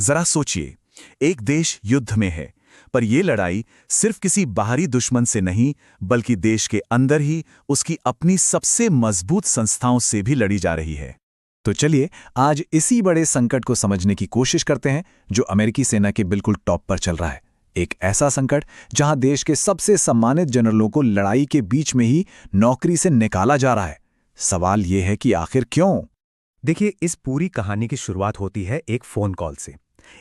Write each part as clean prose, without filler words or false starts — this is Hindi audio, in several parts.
जरा सोचिए, एक देश युद्ध में है, पर यह लड़ाई सिर्फ किसी बाहरी दुश्मन से नहीं, बल्कि देश के अंदर ही उसकी अपनी सबसे मजबूत संस्थाओं से भी लड़ी जा रही है। तो चलिए आज इसी बड़े संकट को समझने की कोशिश करते हैं जो अमेरिकी सेना के बिल्कुल टॉप पर चल रहा है। एक ऐसा संकट जहां देश के सबसे सम्मानित जनरलों को लड़ाई के बीच में ही नौकरी से निकाला जा रहा है। सवाल यह है कि आखिर क्यों? देखिए, इस पूरी कहानी की शुरुआत होती है एक फोन कॉल से।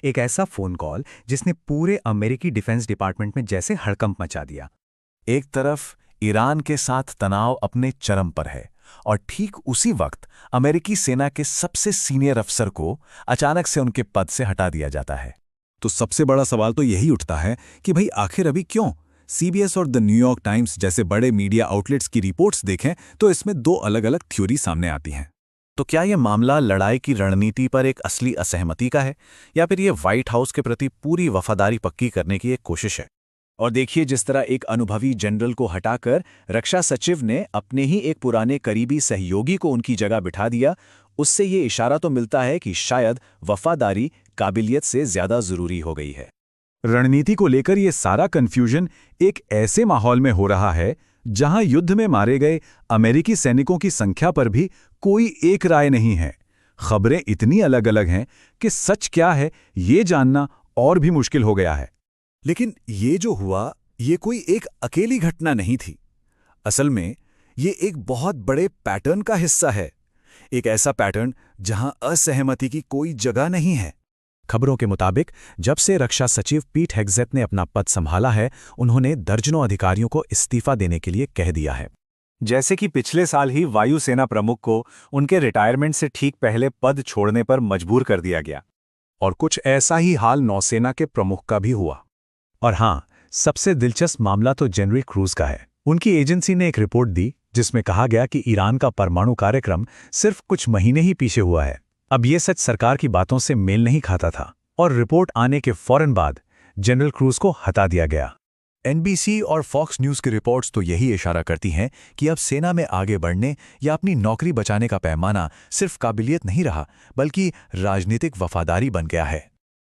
एक ऐसा फोन कॉल जिसने पूरे अमेरिकी डिफेंस डिपार्टमेंट में जैसे हड़कंप मचा दिया। एक तरफ ईरान के साथ तनाव अपने चरम पर है और ठीक उसी वक्त अमेरिकी सेना के सबसे सीनियर अफसर को अचानक से उनके पद से हटा दिया जाता है। तो सबसे बड़ा सवाल तो यही उठता है कि भाई आखिर अभी क्यों? सीबीएस और द न्यूयॉर्क टाइम्स जैसे बड़े मीडिया आउटलेट्स की रिपोर्ट्स देखें तो इसमें दो अलग-अलग थ्योरी सामने आती हैं। तो क्या यह मामला लड़ाई की रणनीति पर एक असली असहमति का है, या फिर यह व्हाइट हाउस के प्रति पूरी वफादारी पक्की करने की एक कोशिश है? और देखिए, जिस तरह एक अनुभवी जनरल को हटाकर रक्षा सचिव ने अपने ही एक पुराने करीबी सहयोगी को उनकी जगह बिठा दिया, उससे ये इशारा तो मिलता है कि शायद वफादारी काबिलियत से ज्यादा जरूरी हो गई है। रणनीति को लेकर यह सारा कन्फ्यूजन एक ऐसे माहौल में हो रहा है जहां युद्ध में मारे गए अमेरिकी सैनिकों की संख्या पर भी कोई एक राय नहीं है। खबरें इतनी अलग अलग हैं कि सच क्या है ये जानना और भी मुश्किल हो गया है। लेकिन ये जो हुआ, ये कोई एक अकेली घटना नहीं थी। असल में ये एक बहुत बड़े पैटर्न का हिस्सा है, एक ऐसा पैटर्न जहां असहमति की कोई जगह नहीं है। खबरों के मुताबिक जब से रक्षा सचिव पीट हेग्सेथ ने अपना पद संभाला है, उन्होंने दर्जनों अधिकारियों को इस्तीफा देने के लिए कह दिया है। जैसे कि पिछले साल ही वायुसेना प्रमुख को उनके रिटायरमेंट से ठीक पहले पद छोड़ने पर मजबूर कर दिया गया। और कुछ ऐसा ही हाल नौसेना के प्रमुख का भी हुआ। और हां, सबसे दिलचस्प मामला तो जनरल क्रूज का है। उनकी एजेंसी ने एक रिपोर्ट दी जिसमें कहा गया कि ईरान का परमाणु कार्यक्रम सिर्फ कुछ महीने ही पीछे हुआ है। अब यह सच सरकार की बातों से मेल नहीं खाता था और रिपोर्ट आने के फौरन बाद जनरल क्रूज को हटा दिया गया। एनबीसी और फॉक्स न्यूज की रिपोर्ट्स तो यही इशारा करती हैं कि अब सेना में आगे बढ़ने या अपनी नौकरी बचाने का पैमाना सिर्फ काबिलियत नहीं रहा, बल्कि राजनीतिक वफादारी बन गया है।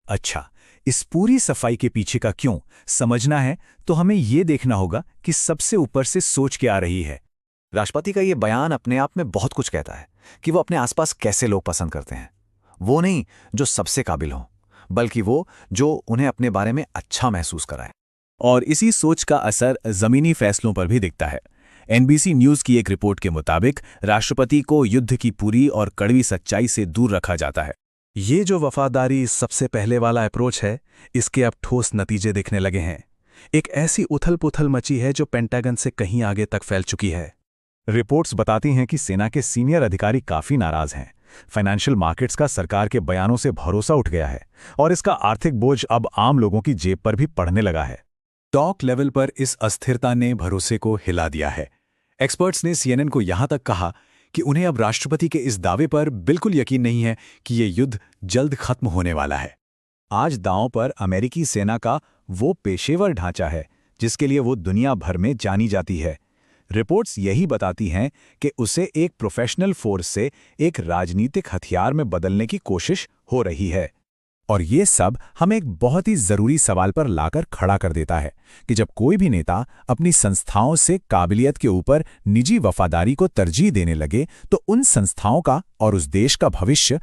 अच्छा, इस पूरी सफाई के पीछे का क्यों समझना है तो हमें यह देखना होगा कि सबसे ऊपर से सोच क्या आ रही है। राष्ट्रपति का यह बयान अपने आप में बहुत कुछ कहता है कि वो अपने आसपास कैसे लोग पसंद करते हैं। वो नहीं जो सबसे काबिल हों, बल्कि वो जो उन्हें अपने बारे में अच्छा महसूस कराए। और इसी सोच का असर जमीनी फैसलों पर भी दिखता है। एनबीसी न्यूज की एक रिपोर्ट के मुताबिक राष्ट्रपति को युद्ध की पूरी और कड़वी सच्चाई से दूर रखा जाता है। ये जो वफादारी सबसे पहले वाला अप्रोच है, इसके अब ठोस नतीजे दिखने लगे हैं। एक ऐसी उथल-पुथल मची है जो पेंटागन से कहीं आगे तक फैल चुकी है। रिपोर्ट्स बताती हैं कि सेना के सीनियर अधिकारी काफी नाराज हैं। फाइनेंशियल मार्केट्स का सरकार के बयानों से भरोसा उठ गया है और इसका आर्थिक बोझ अब आम लोगों की जेब पर भी पड़ने लगा है। टॉक लेवल पर इस अस्थिरता ने भरोसे को हिला दिया है। एक्सपर्ट्स ने सीएनएन को यहां तक कहा कि उन्हें अब राष्ट्रपति के इस दावे पर बिल्कुल यकीन नहीं है कि ये युद्ध जल्द खत्म होने वाला है। आज दांव पर अमेरिकी सेना का वो पेशेवर ढांचा है जिसके लिए वो दुनिया भर में जानी जाती है। रिपोर्ट्स यही बताती हैं कि उसे एक प्रोफेशनल फोर्स से एक राजनीतिक हथियार में बदलने की कोशिश हो रही है। और ये सब हमें एक बहुत ही जरूरी सवाल पर लाकर खड़ा कर देता है कि जब कोई भी नेता अपनी संस्थाओं से काबिलियत के ऊपर निजी वफादारी को तरजीह देने लगे, तो उन संस्थाओं का और उस देश का भविष्य